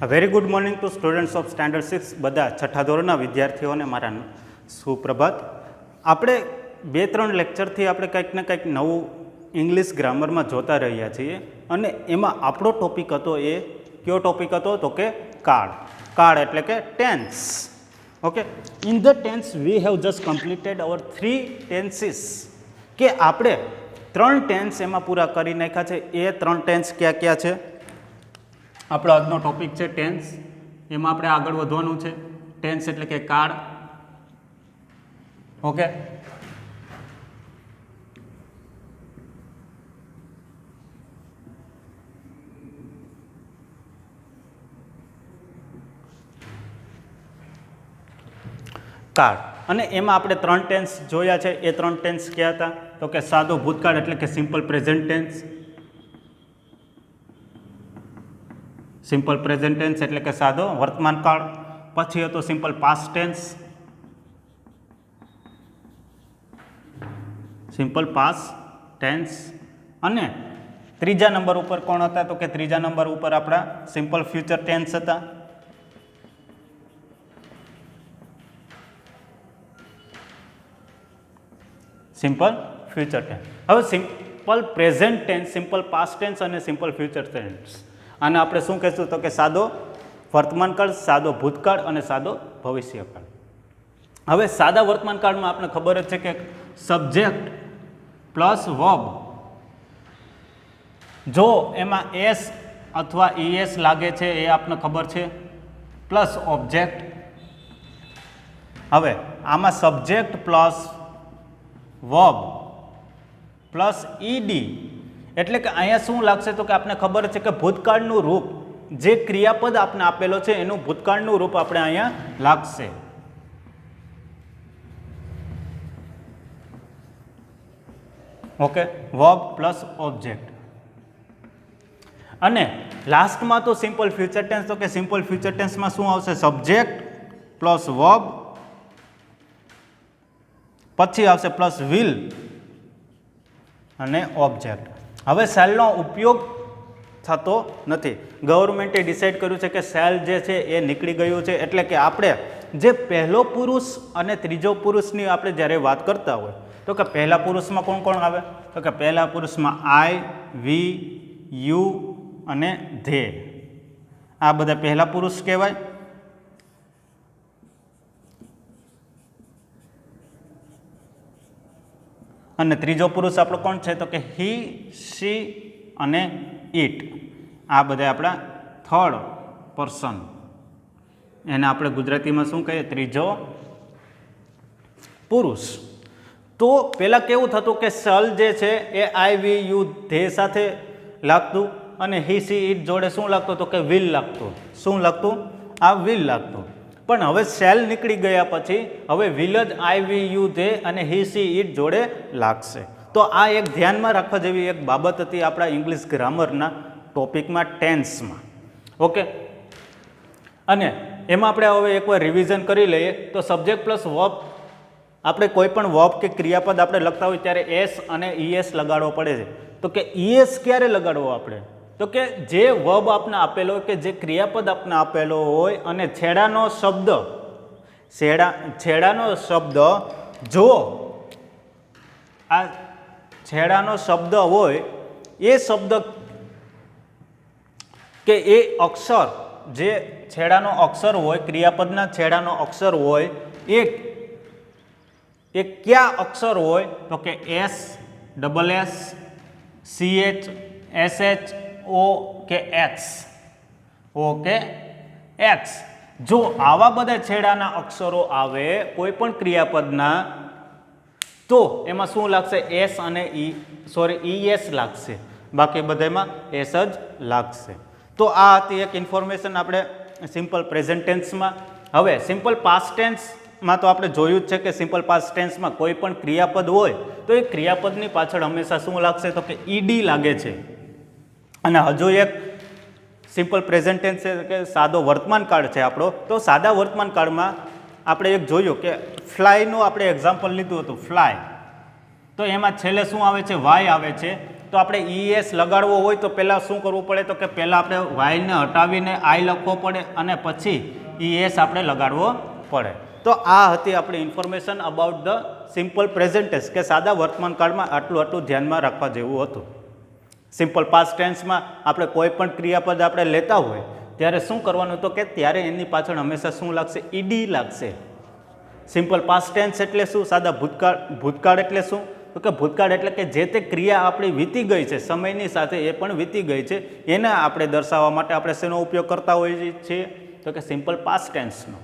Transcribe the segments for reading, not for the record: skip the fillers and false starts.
Very good morning to students of standard 6 બધા છઠ્ઠા ધોરણના વિદ્યાર્થીઓને મારા સુપ્રભાત. આપણે 2-3 લેક્ચરથી આપણે કંઈક ને કંઈક નવું ઇંગ્લિશ ગ્રામરમાં જોતા રહ્યા છીએ અને એમાં આપણો ટોપિક હતો એ કયો ટોપિક હતો તો કે કાળ એટલે કે tense. Okay, in the tense we have just completed our 3 tenses કે આપણે 3 ટેન્સ એમાં પૂરા કરી નાખ્યા છે. એ 3 ટેન્સ ક્યાં ક્યાં છે? આપણો આજનો ટોપિક છે ટેન્સ, એમાં આપણે આગળ વધવાનું છે. ટેન્સ એટલે કે કાળ. ઓકે, કાળ અને એમાં આપણે 3 ટેન્સ જોયા છે. એ 3 ટેન્સ ક્યાં હતા તો કે સાદો ભૂતકાળ એટલે કે simple present tense, simple present tense એટલે કે સાદો વર્તમાન કાળ. પછી હતો simple past tense, simple past tense. અને ત્રીજા નંબર ઉપર કોણ હતા તો કે ત્રીજા નંબર ઉપર આપણા સિમ્પલ ફ્યુચર ટેન્સ હતા. Simple future tense. હવે simple present tense, simple past tense અને સિમ્પલ ફ્યુચર ટેન્સ, આને આપણે શું કહીશું તો કે સાદો વર્તમાનકાળ, સાદો ભૂતકાળ અને સાદો ભવિષ્યકાળ. હવે સાદા વર્તમાનકાળમાં આપણે ખબર જ છે કે સબ્જેક્ટ પ્લસ વર્બ, જો એમાં એસ અથવા ઈએસ લાગે છે એ આપણને ખબર છે, પ્લસ ઓબ્જેક્ટ. હવે આમાં subject plus verb plus ED એટલે કે અહીંયા શું લાગશે તો કે આપણે ખબર છે કે ભૂતકાળનું રૂપ, જે ક્રિયાપદ આપણે આપેલો છે એનું ભૂતકાળનું રૂપ આપણે અહીંયા લાગશે. Okay, verb plus object. અને લાસ્ટમાં તો સિમ્પલ ફ્યુચર ટેન્સ, તો કે સિમ્પલ ફ્યુચર ટેન્સમાં શું આવશે? સબ્જેક્ટ પ્લસ વર્બ, પછી આવશે પ્લસ વિલ અને ઓબ્જેક્ટ. હવે સેલનો ઉપયોગ થતો નથી. ગવર્મેન્ટે ડિસાઇડ કર્યું છે કે સેલ જે છે એ નીકળી ગયું છે, એટલે કે આપણે જે પહેલો પુરુષ અને ત્રીજો પુરુષની આપણે જ્યારે વાત કરતા હોય તો કે પહેલા પુરુષમાં કોણ કોણ આવે તો કે પહેલા પુરુષમાં આઈ, વી, યુ અને ધે. આ બધા પહેલા પુરુષ કહેવાય. અને ત્રીજો પુરુષ આપણો કોણ છે તો કે હી, શી અને ઇટ. આ બધા આપણા થર્ડ પર્સન, એને આપણે ગુજરાતીમાં શું કહીએ? ત્રીજો પુરુષ. તો પહેલાં કેવું થતું કે સલ જે છે એ આઈ, વી, યુ, ધે સાથે લાગતું અને હી, સી, ઇટ જોડે શું લાગતું તો કે વિલ લાગતું. શું લાગતું? આ વિલ લાગતું. પણ હવે સેલ નીકળી ગયા પછી હવે વિલ જ આઈ, વી, યુ, ધે અને હી, સી, ઇટ જોડે લાગશે. તો આ એક ધ્યાનમાં રાખવા જેવી એક બાબત હતી આપણા ઇંગ્લિશ ગ્રામરના ટોપિકમાં, ટેન્સમાં. ઓકે, અને એમાં આપણે હવે એકવાર રિવિઝન કરી લઈએ તો સબ્જેક્ટ પ્લસ વર્બ, આપણે કોઈ પણ વર્બ કે ક્રિયાપદ આપણે લખતા હોય ત્યારે એસ અને ઈએસ લગાડવો પડે છે. તો કે ઈએસ ક્યારે લગાડવો આપણે તો કે જે વર્બ આપને આપેલો હોય કે જે ક્રિયાપદ આપને આપેલો હોય અને છેડાનો શબ્દ, છેડાનો શબ્દ જો આ છેડાનો શબ્દ હોય એ શબ્દ કે એ અક્ષર, જે છેડાનો અક્ષર હોય, ક્રિયાપદના છેડાનો અક્ષર હોય એ કયા અક્ષર હોય તો કે S, double S, CH, SH, O કે X. Okay, x. જો આવા બધા છેડાના અક્ષરો આવે કોઈ પણ ક્રિયાપદના તો એમાં શું લાગશે? એસ અને ઈએસ લાગશે. બાકી બધામાં એસ જ લાગશે. તો આ હતી એક ઇન્ફોર્મેશન આપણે સિમ્પલ પ્રેઝન્ટ ટેન્સમાં. હવે સિમ્પલ પાસ્ટ ટેન્સમાં તો આપણે જોયું જ છે કે સિમ્પલ પાસ્ટ ટેન્સમાં કોઈ પણ ક્રિયાપદ હોય તો એ ક્રિયાપદની પાછળ હંમેશા શું લાગશે તો કે ઈડી લાગે છે. અને હજુ એક સિમ્પલ પ્રેઝન્ટ ટેન્સ છે કે સાદો વર્તમાન કાળ છે આપણો. તો સાદા વર્તમાન કાળમાં આપણે એક જોયું કે ફ્લાયનું આપણે એક્ઝામ્પલ લીધું હતું, ફ્લાય. તો એમાં છેલ્લે શું આવે છે? વાય આવે છે. તો તો આપણે ES લગાડવો હોય તો પહેલાં શું કરવું પડે? તો કે પહેલાં આપણે વાયને હટાવીને આઈ લખવો પડે અને પછી ES આપણે લગાડવો પડે. તો આ હતી આપણી information about the simple present tense, કે સાદા વર્તમાન કાળમાં આટલું ધ્યાનમાં રાખવા જેવું હતું. સિમ્પલ પાસ્ટ ટેન્સમાં આપણે કોઈ પણ ક્રિયાપદ આપણે લેતા હોય ત્યારે શું કરવાનું? તો કે ત્યારે એની પાછળ હંમેશા શું લાગશે? ઈડી લાગશે. સિમ્પલ પાસ્ટ ટેન્સ એટલે શું? સાદા ભૂતકાળ એટલે શું? તો કે ભૂતકાળ એટલે કે જે તે ક્રિયા આપણી વીતી ગઈ છે, સમયની સાથે એ પણ વીતી ગઈ છે, એને આપણે દર્શાવવા માટે આપણે શેનો ઉપયોગ કરતા હોઈએ છીએ? તો કે સિમ્પલ પાસ્ટ ટેન્સનો.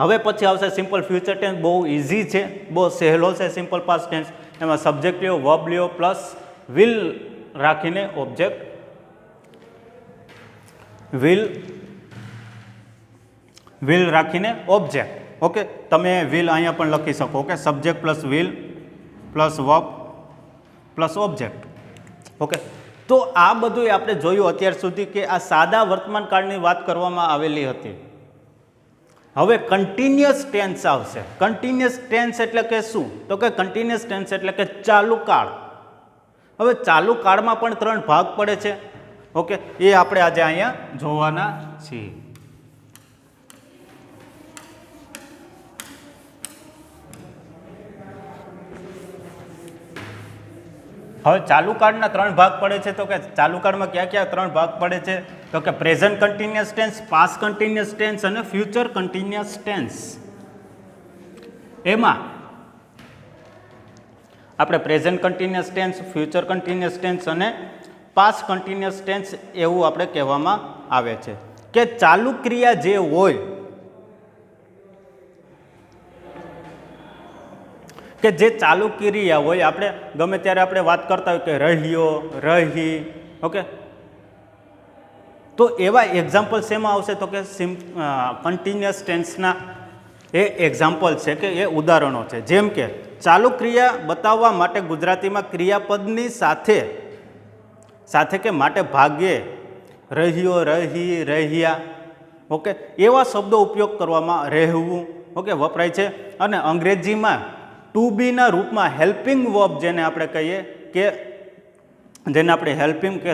હવે પછી આવશે સિમ્પલ ફ્યુચર ટેન્સ. બહુ ઇઝી છે, બહુ સહેલો છે સિમ્પલ પાસ્ટ ટેન્સ. એમાં સબ્જેક્ટ લ્યો, વર્બ લ્યો, પ્લસ વિલ રાખીને ઓબ્જેક્ટ, વિલ રાખીને ઓબ્જેક્ટ. ઓકે, તમે વિલ અહીંયા પણ લખી શકો. Okay, subject plus will plus verb plus object. Okay, તો આ બધું આપણે જોયું અત્યાર સુધી કે આ સાદા વર્તમાન કાળની વાત કરવામાં આવેલી હતી. હવે કન્ટિન્યુઅસ ટેન્સ આવશે. કન્ટિન્યુઅસ ટેન્સ એટલે કે શું? તો કે કન્ટિન્યુઅસ ટેન્સ એટલે કે ચાલુ કાળ. હવે ચાલુ કાળમાં પણ 3 ભાગ પડે છે. ઓકે, એ આપણે આજે અહીંયા જોવાના છીએ. હવે ચાલુ કાળના 3 ભાગ પડે છે. તો કે ચાલુ કાળમાં કયા કયા 3 ભાગ પડે છે? તો કે present continuous tense, past continuous tense અને ફ્યુચર કન્ટિન્યુઅસ ટેન્સ. એમાં આપણે present continuous tense, future continuous tense અને પાસ્ટ કન્ટિન્યુઅસ ટેન્સ એવું આપણે કહેવામાં આવે છે કે ચાલુ ક્રિયા જે હોય, કે જે ચાલુ ક્રિયા હોય, આપણે ગમે ત્યારે આપણે વાત કરતા હોય કે રહ્યો, રહી. ઓકે, તો એવા એક્ઝામ્પલ શેમાં આવશે? તો કે કન્ટિન્યુઅસ ટેન્સના એ એક્ઝામ્પલ છે, કે એ ઉદાહરણો છે. જેમ કે ચાલુ ક્રિયા બતાવવા માટે ગુજરાતીમાં ક્રિયાપદની સાથે કે માટે ભાગ્યે રહ્યો, રહી, રહ્યા. ઓકે, એવા શબ્દો ઉપયોગ કરવામાં રહેવું ઓકે વપરાય છે. અને અંગ્રેજીમાં ટુ બીના રૂપમાં હેલ્પિંગ વર્બ જેને આપણે કહીએ, કે જેને આપણે હેલ્પિંગ કે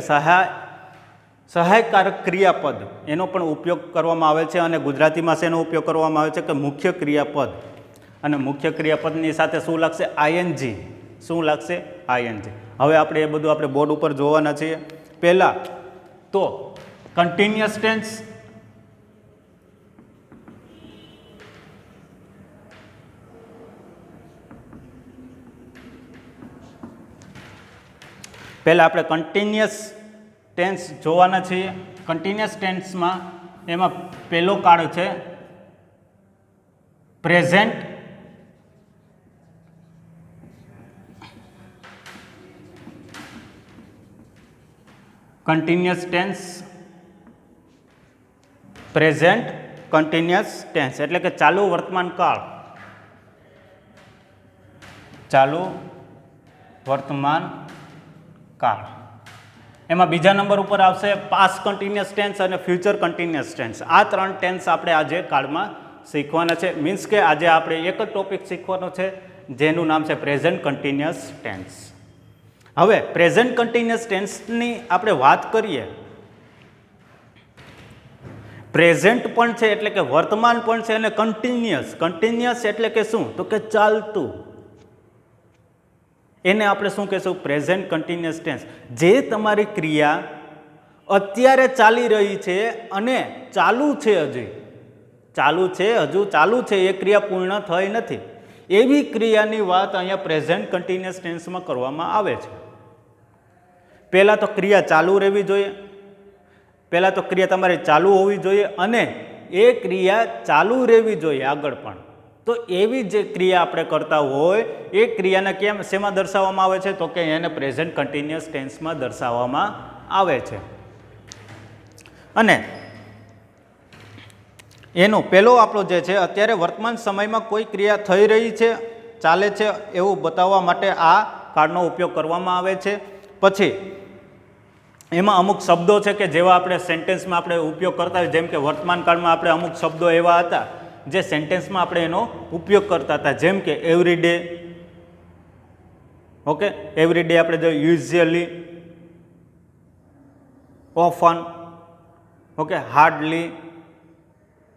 સહાયકારક ક્રિયાપદ, એનો પણ ઉપયોગ કરવામાં આવે છે. અને ગુજરાતીમાં શેનો ઉપયોગ કરવામાં આવે છે? કે મુખ્ય ક્રિયાપદ. અને મુખ્ય ક્રિયાપદની સાથે શું લાગશે? આઈએનજી. શું લાગશે? આઈએનજી. હવે આપણે એ બધું આપણે બોર્ડ ઉપર જોવાના છીએ. પહેલાં તો કન્ટિન્યુઅસ ટેન્સ. પહેલાં આપણે કન્ટિન્યુઅસ ટેન્સ જોવાના છીએ. કન્ટિન્યુઅસ ટેન્સમાં એમાં પહેલો કાળ છે present continuous tense. Present continuous tense એટલે કે ચાલુ વર્તમાન કાળ. ચાલુ વર્તમાન કાળ. એમાં બીજા નંબર ઉપર આવશે પાસ્ટ કન્ટિન્યુઅસ ટેન્સ અને ફ્યુચર કન્ટિન્યુઅસ ટેન્સ. આ 3 ટેન્સ આપણે આજે કાળમાં શીખવાના છે. મીન્સ કે આજે આપણે એક જ ટોપિક શીખવાનો છે જેનું નામ છે પ્રેઝન્ટ કન્ટિન્યુઅસ ટેન્સ. હવે પ્રેઝન્ટ કન્ટિન્યુઅસ ટેન્સની આપણે વાત કરીએ. પ્રેઝન્ટ પણ છે એટલે કે વર્તમાન પણ છે, અને કન્ટિન્યુઅસ એટલે કે શું? તો કે ચાલતું. એને આપણે શું કહેશું? Present continuous tense. જે તમારી ક્રિયા અત્યારે ચાલી રહી છે અને ચાલુ છે, હજુ ચાલુ છે, એ ક્રિયા પૂર્ણ થઈ નથી, એવી ક્રિયાની વાત અહીંયા પ્રેઝન્ટ કન્ટિન્યુઅસ ટેન્સમાં કરવામાં આવે છે. પહેલાં તો ક્રિયા ચાલુ રહેવી જોઈએ, પહેલાં તો ક્રિયા તમારી ચાલુ હોવી જોઈએ અને એ ક્રિયા ચાલુ રહેવી જોઈએ આગળ પણ. તો એવી જે ક્રિયા આપણે કરતા હોય એ ક્રિયાને શેમાં દર્શાવવામાં આવે છે? તો કે એને પ્રેઝન્ટ કન્ટિન્યુઅસ ટેન્સમાં દર્શાવવામાં આવે છે. અને એનો પહેલો આપણો જે છે, અત્યારે વર્તમાન સમયમાં કોઈ ક્રિયા થઈ રહી છે, ચાલે છે, એવું બતાવવા માટે આ કાળનો ઉપયોગ કરવામાં આવે છે. પછી એમાં અમુક શબ્દો છે કે જેવા આપણે સેન્ટેન્સમાં આપણે ઉપયોગ કરતા હોય. જેમ કે વર્તમાન કાળમાં આપણે અમુક શબ્દો એવા હતા જે સેન્ટેન્સમાં આપણે એનો ઉપયોગ કરતા હતા. જેમ કે every day. Okay, every day આપણે જો usually, often, okay, hardly,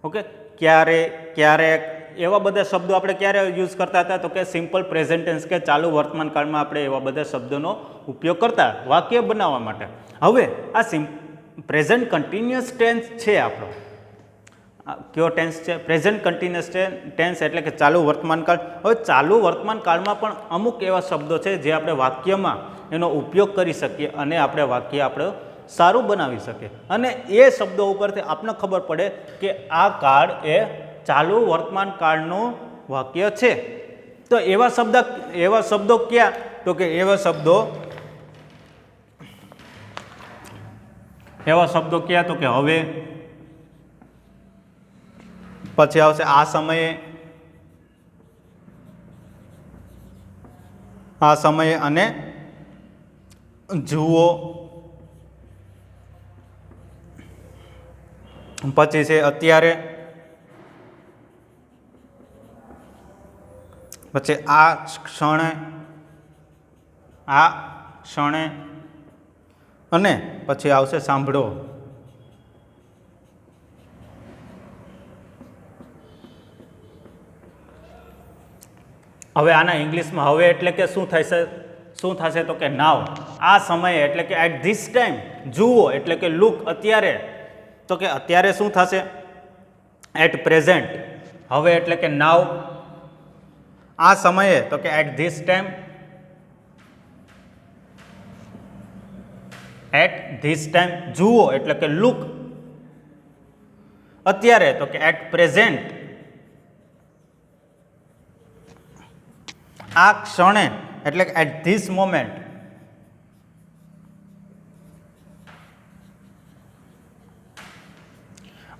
okay, ક્યારે, ક્યારેક, એવા બધા શબ્દો આપણે ક્યારે યુઝ કરતા હતા? તો કે સિમ્પલ પ્રેઝન્ટ ટેન્સ કે ચાલુ વર્તમાન કાળમાં આપણે એવા બધા શબ્દોનો ઉપયોગ કરતા વાક્ય બનાવવા માટે. હવે આ પ્રેઝન્ટ કન્ટિન્યુઅસ ટેન્સ છે આપણો. કયો ટેન્સ છે? પ્રેઝન્ટ કન્ટિન્યુઅસ ટેન્સ એટલે કે ચાલુ વર્તમાન કાળ. હવે ચાલુ વર્તમાન કાળમાં પણ અમુક એવા શબ્દો છે જે આપણે વાક્યમાં એનો ઉપયોગ કરી શકીએ અને આપણે વાક્ય આપણે સારું બનાવી શકીએ. અને એ શબ્દો ઉપરથી આપણને ખબર પડે કે આ કાળ એ ચાલુ વર્તમાન કાળનું વાક્ય છે. તો એવા શબ્દો ક્યાં? તો કે એવા શબ્દો ક્યાં? તો કે હવે, પછી આવશે આ સમયે અને જુઓ, પછી છે અત્યારે, પછી આ ક્ષણે અને પછી આવશે સાંભળો. હવે આના ઇંગ્લિશમાં હવે એટલે કે શું થશે? તો કે નાવ. આ સમયે એટલે કે એટ ધીસ ટાઈમ. જુઓ એટલે કે લુક. અત્યારે તો કે અત્યારે શું થશે? At present. હવે એટલે કે નાવ. આ સમયે તો કે at this time. At this time. જુઓ એટલે કે લુક. અત્યારે તો કે એટ પ્રેઝન્ટ. આ ક્ષણે એટલે કે એટ ધીસ મોમેન્ટ.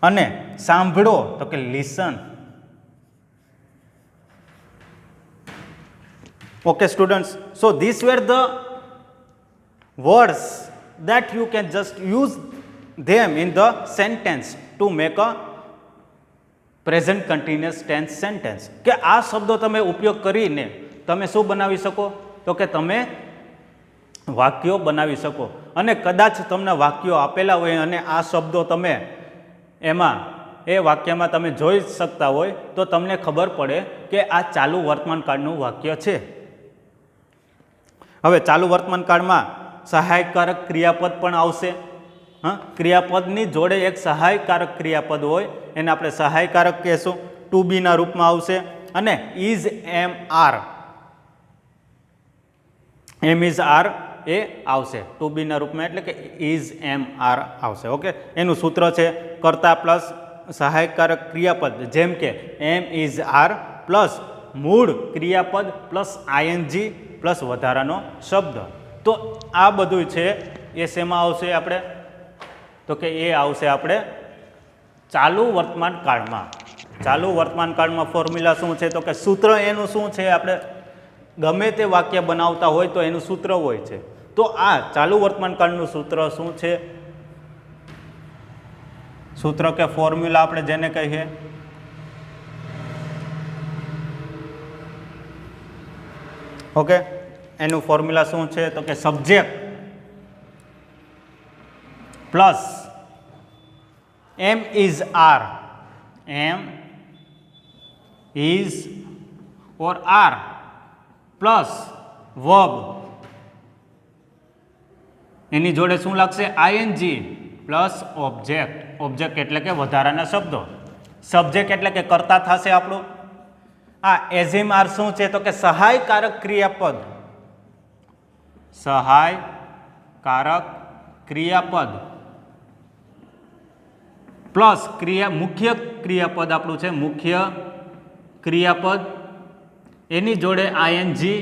અને સાંભળો તો કે listen. Okay students, so these were the words that you can just use them in the sentence to make a present continuous tense sentence. કે આ શબ્દો તમે ઉપયોગ કરીને તમે શું બનાવી શકો? તો કે તમે વાક્યો બનાવી શકો. અને કદાચ તમને વાક્યો આપેલા હોય અને આ શબ્દો તમે એમાં એ વાક્યમાં તમે જોઈ શકતા હોય તો તમને ખબર પડે કે આ ચાલુ વર્તમાન કાળનું વાક્ય છે. હવે ચાલુ વર્તમાન કાળમાં સહાયકારક ક્રિયાપદ પણ આવશે. ક્રિયાપદની જોડે એક સહાયકારક ક્રિયાપદ હોય એને આપણે સહાયકારક કહેશું. ટુ બીના રૂપમાં આવશે. અને is am are, am is are એ આવશે ટુ બીના રૂપમાં, એટલે કે ઇઝ એમ આર આવશે. ઓકે, એનું સૂત્ર છે કર્તા પ્લસ સહાયકારક ક્રિયાપદ, જેમ કે એમ ઇઝ આર પ્લસ મૂળ ક્રિયાપદ પ્લસ આઈએનજી પ્લસ વધારાનો શબ્દ. તો આ બધું છે એ શેમાં આવશે આપણે? તો કે એ આવશે આપણે ચાલુ વર્તમાન કાળમાં. ચાલુ વર્તમાન કાળમાં ફોર્મ્યુલા શું છે? તો કે સૂત્ર એનું શું છે? આપણે ગમે તે વાક્ય બનાવતા હોય તો એનું સૂત્ર હોય છે. તો આ ચાલુ વર્તમાન કાળનું સૂત્ર શું છે? સૂત્ર કે ફોર્મ્યુલા આપણે જેને કહીએ, ઓકે, એનું ફોર્મ્યુલા શું છે? તો કે subject plus am is are, am is or are plus verb, એની જોડે શું લાગશે? ING plus object. ઓબ્જેક્ટ એટલે કે વધારાના શબ્દો. સબ્જેક્ટ એટલે કે કર્તા થશે આપણું. આ એઝિમ આર શું છે? તો કે સહાયકારક ક્રિયાપદ. સહાયકારક ક્રિયાપદ પ્લસ મુખ્ય ક્રિયાપદ આપણું છે, મુખ્ય ક્રિયાપદ, એની જોડે આઈએનજી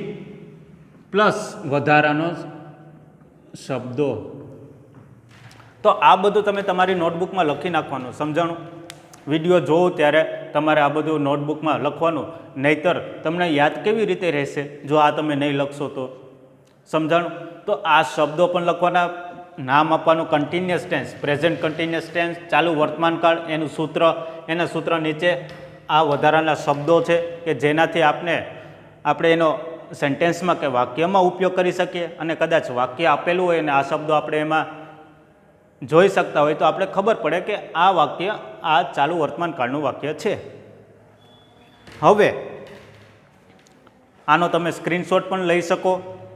પ્લસ વધારાનો શબ્દો. તો આ બધું તમે તમારી નોટબુકમાં લખી નાખવાનું. સમજાણું? વિડીયો જોવો ત્યારે તમારે આ બધું નોટબુકમાં લખવાનું, નહીતર તમને યાદ કેવી રીતે રહેશે જો આ તમે નહીં લખશો તો? સમજાણું? તો આ શબ્દો પણ લખવાના, નામ આપવાનું, continuous tense, present continuous tense, ચાલુ વર્તમાન કાળ, એનું સૂત્ર, એના સૂત્ર નીચે આ વધારાના શબ્દો છે કે જેનાથી આપણે એનો સેન્ટેન્સમાં કે વાક્યમાં ઉપયોગ કરી શકીએ. અને કદાચ વાક્ય આપેલું હોય અને આ શબ્દો આપણે એમાં જોઈ શકતા હોય તો આપણે ખબર પડે કે આ વાક્ય આ ચાલુ વર્તમાન કાળનું વાક્ય છે. હવે આનો તમે સ્ક્રીનશોટ પણ લઈ શકો.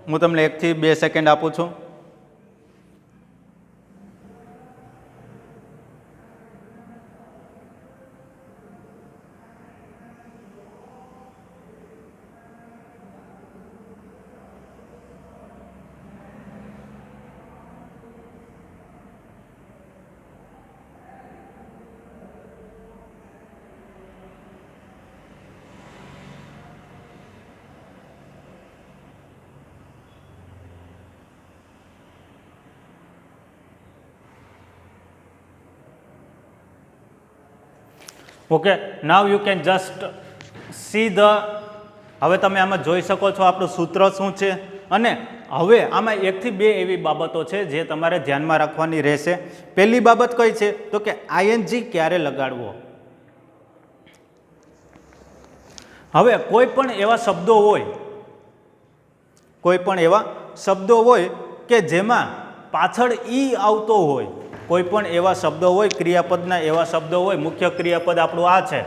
હું તમને 1 થી 2 સેકન્ડ આપું છું. Okay, now you can just see the, હવે તમે આમાં જોઈ શકો છો આપણું સૂત્ર શું છે. અને હવે આમાં 1 થી 2 એવી બાબતો છે જે તમારે ધ્યાનમાં રાખવાની રહેશે. પહેલી બાબત કઈ છે તો કે આઈએનજી ક્યારે લગાડવો. હવે કોઈ પણ એવા શબ્દો હોય કે જેમાં પાછળ ઈ આવતો હોય, કોઈ પણ એવા શબ્દો હોય, ક્રિયાપદના એવા શબ્દો હોય, મુખ્ય ક્રિયાપદ આપણું આ છે,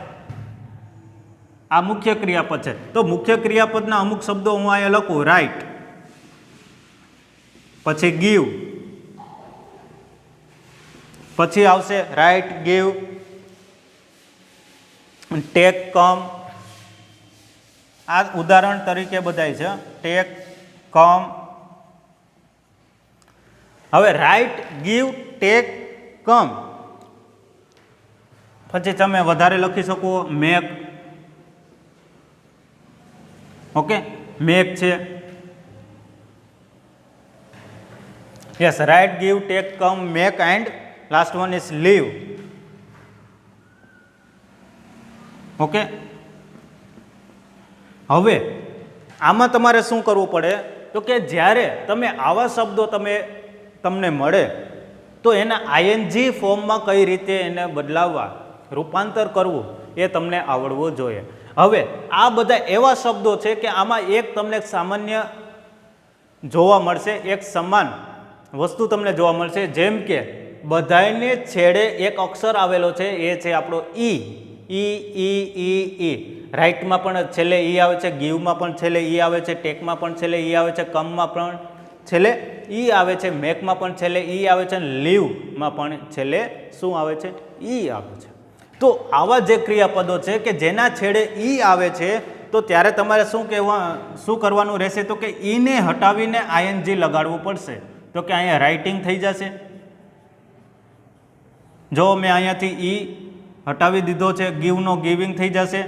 આ મુખ્ય ક્રિયાપદ છે, તો મુખ્ય ક્રિયાપદના અમુક શબ્દો હું અહીંયા લખું, રાઈટ, પછી ગીવ, પછી આવશે રાઈટ, ગીવ, ટેક, કમ. આ ઉદાહરણ તરીકે બધાય છે, ટેક, કમ. હવે રાઈટ, ગીવ, ટેક, કમ. પછી તમે વધારે લખી શકો મેક. ઓકે, મેક છે. Yes, right, give, take, come, make and last one is leave. Okay, હવે આમાં તમારે શું કરવું પડે તો કે જ્યારે તમે આવા શબ્દો તમને મળે તો એના આઈએનજી ફોર્મમાં કઈ રીતે એને બદલાવવા, રૂપાંતર કરવું, એ તમને આવડવું જોઈએ. હવે આ બધા એવા શબ્દો છે કે આમાં એક તમને સામાન્ય જોવા મળશે, એક સમાન વસ્તુ તમને જોવા મળશે. જેમ કે બધાને છેડે એક અક્ષર આવેલો છે, એ છે આપણો ઈ. ઈ રાઈટમાં પણ છેલ્લે ઈ આવે છે, ગીવમાં પણ છેલ્લે ઈ આવે છે, ટેકમાં પણ છેલ્લે ઈ આવે છે, કમમાં પણ છેલ્લે ઈ આવે છે, મેકમાં પણ છેલ્લે ઈ આવે છે, લીવમાં પણ છેલ્લે શું આવે છે, ઈ આવે છે. તો આવા જે ક્રિયાપદો છે કે જેના છેડે ઈ આવે છે તો ત્યારે તમારે શું કરવાનું રહેશે તો કે ઈને હટાવીને આઈએનજી લગાડવું પડશે. તો કે અહીંયા રાઇટિંગ થઈ જશે. જો મેં અહીંયાથી ઈ હટાવી દીધો છે, ગીવનો ગિવિંગ થઈ જશે,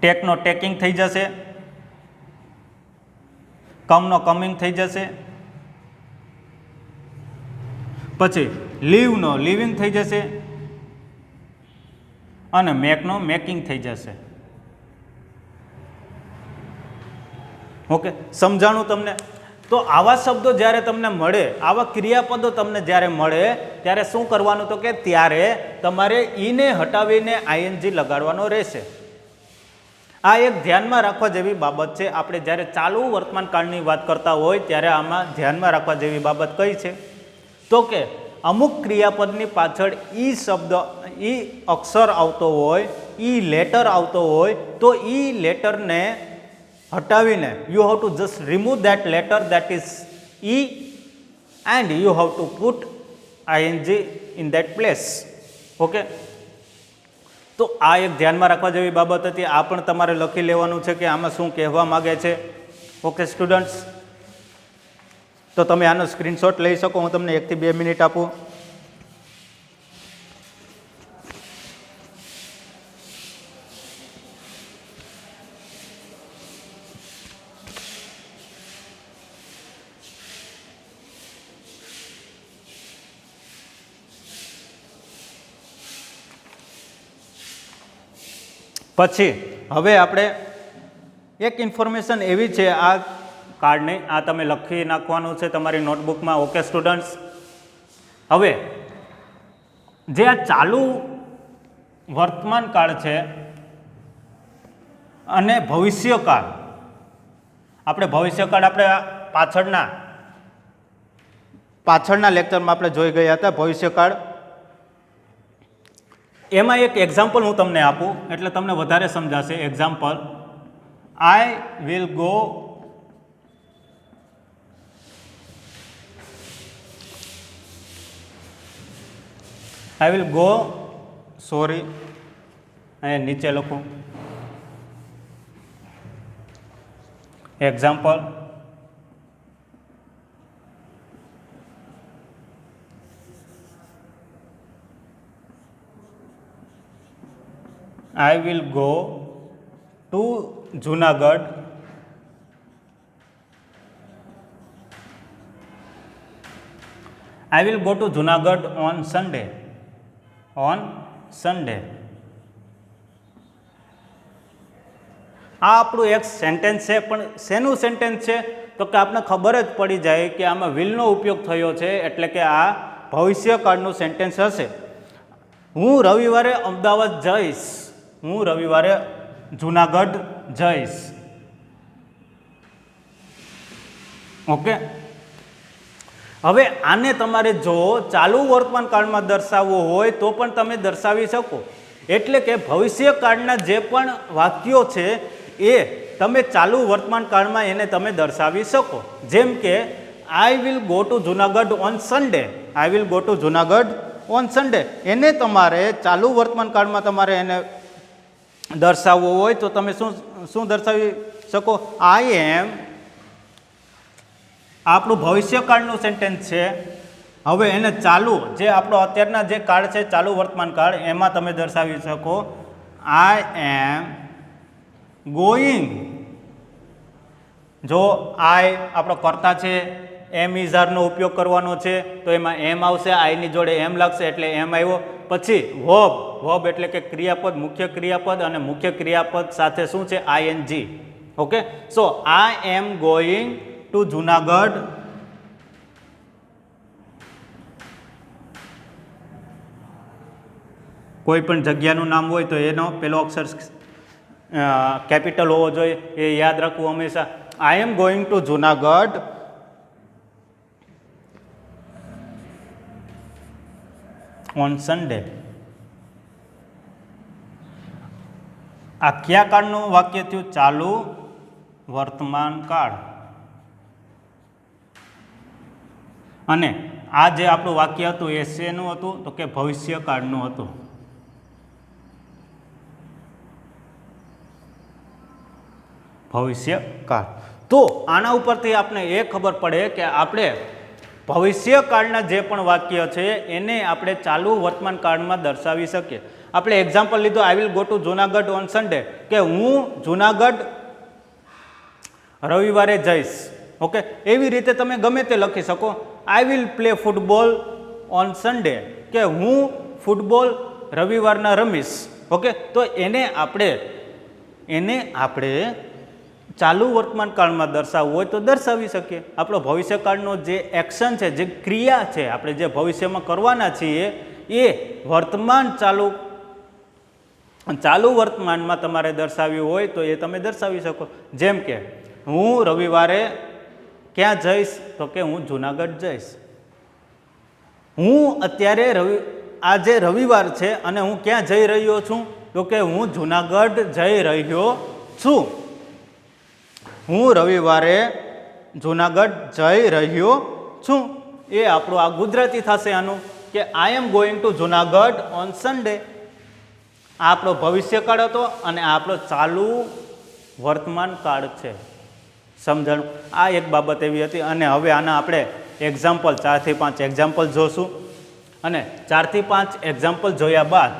ટેકનો ટેકિંગ થઈ જશે, કમનો કમિંગ થઈ જશે, પછી લીવનો લિવિંગ થઈ જશે અને મેકનો મેકિંગ થઈ જશે. ઓકે, સમજાણું તમને? તો આવા શબ્દો જ્યારે તમને મળે, આવા ક્રિયાપદો તમને જ્યારે મળે ત્યારે શું કરવાનું તો કે ત્યારે તમારે ઈને હટાવીને આઈએનજી લગાડવાનો રહેશે. આ એક ધ્યાનમાં રાખવા જેવી બાબત છે. આપણે જ્યારે ચાલુ વર્તમાન કાળની વાત કરતા હોય ત્યારે આમાં ધ્યાનમાં રાખવા જેવી બાબત કઈ છે તો કે અમુક ક્રિયાપદની પાછળ ઈ શબ્દ, ઈ અક્ષર આવતો હોય, ઈ લેટર આવતો હોય તો ઈ લેટરને હટાવીને you have to just remove that letter, that is E, and you have to put ING in that place. Okay, તો આ એક ધ્યાનમાં રાખવા જેવી બાબત હતી. આ પણ તમારે લખી લેવાનું છે કે આમાં શું કહેવા માગે છે. ઓકે સ્ટુડન્ટ્સ, તો તમે આનો સ્ક્રીનશોટ લઈ શકો. હું તમને 1 થી 2 મિનિટ આપું. પછી હવે આપણે એક ઇન્ફોર્મેશન એવી છે આ કાર્ડને, આ તમે લખી નાખવાનું છે તમારી નોટબુકમાં. ઓકે સ્ટુડન્ટ્સ, હવે જે આ ચાલુ વર્તમાન કાળ છે અને ભવિષ્યકાળ, આપણે ભવિષ્યકાળ આપણે પાછળના પાછળના લેક્ચરમાં આપણે જોઈ ગયા હતા ભવિષ્યકાળ. એમાં એક એક્ઝામ્પલ હું તમને આપું એટલે તમને વધારે સમજાશે. Example, I will go sorry અહીંયા નીચે લખું. Example, I will go to Junagadh on Sunday. આ આપણું એક સેન્ટેન્સ છે, પણ શેનું સેન્ટેન્સ છે? તો કે આપણે ખબર જ પડી જાય કે આમાં વિલનો ઉપયોગ થયો છે, એટલે કે આ ભવિષ્યકાળનું સેન્ટેન્સ હશે. હું રવિવારે અમદાવાદ જઈશ. હું રવિવારે જુનાગઢ જઈશ. ઓકે. હવે આને તમારે જો ચાલુ વર્તમાન કાળમાં દર્શાવવું હોય તો પણ તમે દર્શાવી શકો. એટલે કે ભવિષ્યકાળના જે પણ વાક્યો છે એ તમે ચાલુ વર્તમાન કાળમાં એને તમે દર્શાવી શકો. જેમ કે I will go to Junagadh on Sunday. I will go to Junagadh on Sunday. એને તમારે ચાલુ વર્તમાન કાળમાં તમારે એને દર્શાવવો હોય તો તમે શું દર્શાવી શકો? આઈ એમ. આપણું ભવિષ્યકાળનું સેન્ટેન્સ છે. હવે એને ચાલુ જે આપણો અત્યારના જે કાળ છે ચાલુ વર્તમાન કાળ એમાં તમે દર્શાવી શકો આઈ એમ ગોઈંગ. જો આઈ આપણો કર્તા છે, એમ ઇઝારનો ઉપયોગ કરવાનો છે તો એમાં એમ આવશે, આઈની જોડે એમ લાગશે એટલે એમ આવ્યો. પછી વર્બ એટલે કે ક્રિયાપદ, મુખ્ય ક્રિયાપદ, અને મુખ્ય ક્રિયાપદ સાથે શું છે? ING. Okay. So I am going to Junagadh કોઈ પણ જગ્યાનું નામ હોય તો એનો પેલો અક્ષર કેપિટલ હોવો જોઈએ, એ યાદ રાખવું હંમેશા. I am going to Junagadh on Sunday. આ કયા કાળનું વાક્ય થયું? ચાલુ વર્તમાન કાળ. અને આ જે આપણું વાક્ય હતું એ શેનું હતું? તો કે ભવિષ્યકાળનું હતું. ભવિષ્યકાળ. તો આના ઉપરથી આપણે એ ખબર પડે કે આપણે ભવિષ્યકાળના જે પણ વાક્ય છે એને આપણે ચાલુ વર્તમાન કાળમાં દર્શાવી શકીએ. આપણે એક્ઝામ્પલ લીધું I will go to Junagadh on Sunday, કે હું જુનાગઢ રવિવારે જઈશ. ઓકે. એવી રીતે તમે ગમે તે લખી શકો. I will play football on Sunday, કે હું ફૂટબોલ રવિવારના રમીશ. ઓકે. તો એને આપણે ચાલુ વર્તમાન કાળમાં દર્શાવવું હોય તો દર્શાવી શકીએ. આપણો ભવિષ્યકાળનો જે એક્શન છે, જે ક્રિયા છે, આપણે જે ભવિષ્યમાં કરવાના છીએ એ વર્તમાન ચાલુ વર્તમાનમાં તમારે દર્શાવ્યું હોય તો એ તમે દર્શાવી શકો. જેમ કે હું રવિવારે ક્યાં જઈશ? તો કે હું જુનાગઢ જઈશ. હું અત્યારે આજે રવિવાર છે અને હું ક્યાં જઈ રહ્યો છું? તો કે હું જુનાગઢ જઈ રહ્યો છું. હું રવિવારે જુનાગઢ જઈ રહ્યો છું. એ આપણું આ ગુજરાતી થશે આનું, કે I am going to Junagadh on Sunday. આ આપણો ભવિષ્યકાળ હતો અને આ આપણો ચાલુ વર્તમાન કાળ છે. સમજણ? આ એક બાબત એવી હતી. અને હવે આના આપણે એક્ઝામ્પલ 4 થી 5 એક્ઝામ્પલ જોશું. અને 4 થી 5 એક્ઝામ્પલ જોયા બાદ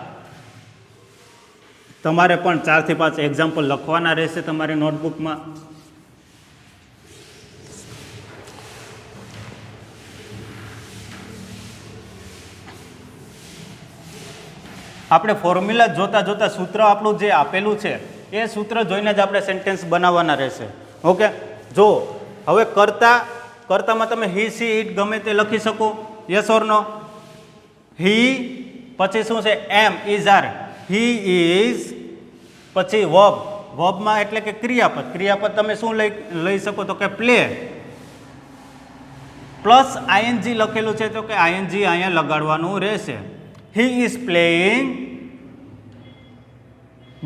તમારે પણ 4 થી 5 એક્ઝામ્પલ લખવાના રહેશે તમારી નોટબુકમાં. આપણે ફોર્મ્યુલા જોતા સૂત્ર આપણું જે આપેલું છે એ સૂત્ર જોઈને જ આપણે સેન્ટેન્સ બનાવવાના રહેશે. ઓકે. જો હવે કર્તામાં તમે હી, સી, ઇટ ગમે તે લખી શકો. યસ ઓર નો? હી પછી શું છે? એમ ઇઝ, હી ઇઝ, પછી વર્બમાં એટલે કે ક્રિયાપદ તમે શું લઈ શકો? તો કે પ્લે. પ્લસ આઈએનજી લખેલું છે તો કે આઈએનજી અહીંયા લગાડવાનું રહેશે. He is playing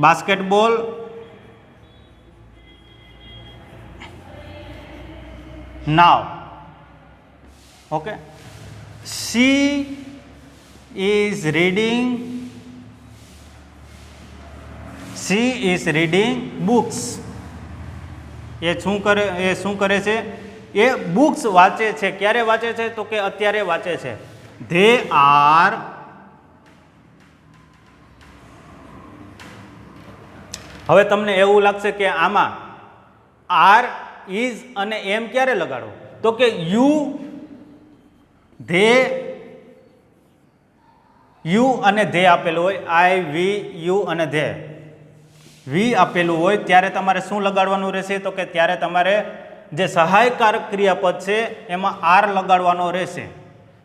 basketball now. Okay. She is reading books. એ શું કરે છે? એ બુક્સ વાંચે છે. ક્યારે વાંચે છે? તો કે અત્યારે વાંચે છે. ધે આર હવે તમને એવું લાગશે કે આમાં આર ઇઝ અને એમ ક્યારે લગાડો? તો કે યુ અને ધે આપેલું હોય, આઈ વી યુ અને ધે વી આપેલું હોય ત્યારે તમારે શું લગાડવાનું રહેશે? તો કે ત્યારે તમારે જે સહાયકારક ક્રિયાપદ છે એમાં આર લગાડવાનો રહેશે.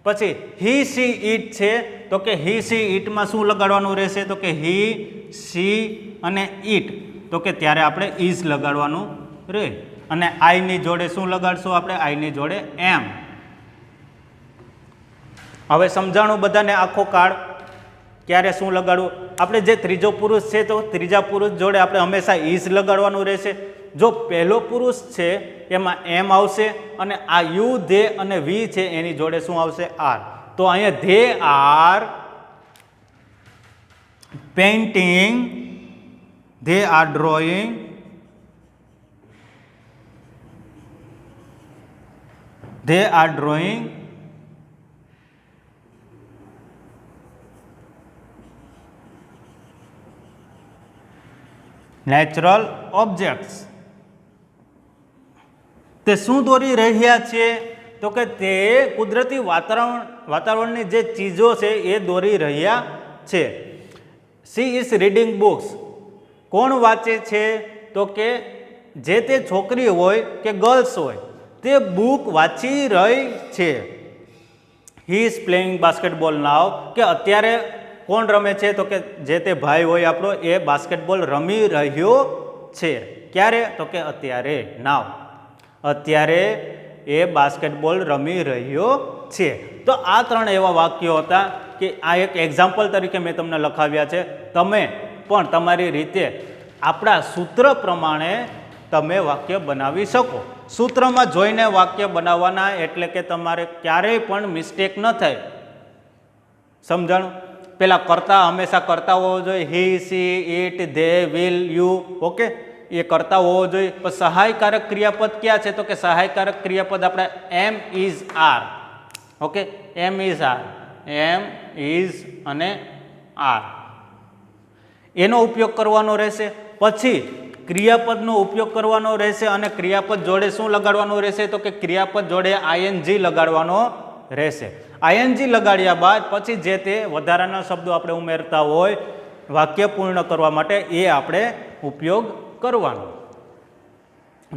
પછી હી સી ઈટ છે તો કે હી સી ઈટમાં શું લગાડવાનું રહેશે? તો કે હી સી અને ઈટ તો કે ત્યારે આપણે ઇઝ લગાડવાનું રહે. અને આઈની જોડે શું લગાડશું આપણે? આઈની જોડે એમ. હવે સમજાણું બધાને આખો કાળ ક્યારે શું લગાડવું? આપણે જે ત્રીજો પુરુષ છે તો ત્રીજા પુરુષ જોડે આપણે હંમેશા ઇઝ લગાડવાનું રહેશે. જો પહેલો પુરુષ છે એમાં એમ આવશે અને આ યુ ધે અને વી છે એની જોડે શું આવશે? આર. તો અહીંયા they are painting, they are drawing, natural objects. તે શું દોરી રહ્યા છે? તો કે તે કુદરતી વાતાવરણની જે ચીજો છે એ દોરી રહ્યા છે. She is reading books. કોણ વાંચે છે? તો કે જે તે છોકરી હોય કે ગર્લ્સ હોય તે બુક વાંચી રહી છે. હી ઇઝ પ્લેઇંગ બાસ્કેટબોલ નાવ. કે અત્યારે કોણ રમે છે? તો કે જે તે ભાઈ હોય આપણો એ બાસ્કેટબોલ રમી રહ્યો છે. ક્યારે? તો કે અત્યારે. નાવ. અત્યારે એ બાસ્કેટબોલ રમી રહ્યો છે. તો આ 3 એવા વાક્યો હતા કે આ એક એક્ઝામ્પલ તરીકે મેં તમને લખાવ્યા છે. તમે પણ તમારી રીતે આપણા સૂત્ર પ્રમાણે તમે વાક્ય બનાવી શકો. સૂત્રમાં જોઈને વાક્ય બનાવવાના એટલે કે તમારે ક્યારેય પણ મિસ્ટેક ન થાય. સમજાણું? પેલા કરતા હંમેશા કરતા હોવો જોઈએ. He see it they will you. Okay, એ કરતા હોવો જોઈએ. પણ સહાયકારક ક્રિયાપદ ક્યાં છે? તો કે સહાયકારક ક્રિયાપદ આપણે am is are. Okay, am is are, am is અને આર એનો ઉપયોગ કરવાનો રહેશે. પછી ક્રિયાપદનો ઉપયોગ કરવાનો રહેશે અને ક્રિયાપદ જોડે શું લગાડવાનું રહેશે? તો કે ક્રિયાપદ જોડે આઈએનજી લગાડવાનો રહેશે. આઈએનજી લગાડ્યા બાદ પછી જે તે વધારાના શબ્દો આપણે ઉમેરતા હોય વાક્ય પૂર્ણ કરવા માટે એ આપણે ઉપયોગ કરવાનો.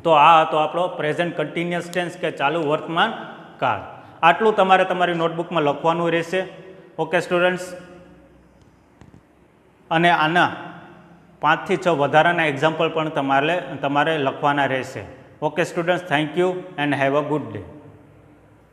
તો આ હતો આપણો પ્રેઝન્ટ કન્ટિન્યુઅસ ટેન્સ કે ચાલુ વર્તમાન કાળ. આટલું તમારે તમારી નોટબુકમાં લખવાનું રહેશે. ઓકે સ્ટુડન્ટ્સ, અને આના 5 થી 6 વધારાના એક્ઝામ્પલ પણ તમારે લખવાના રહેશે. Okay students, thank you and have a good day.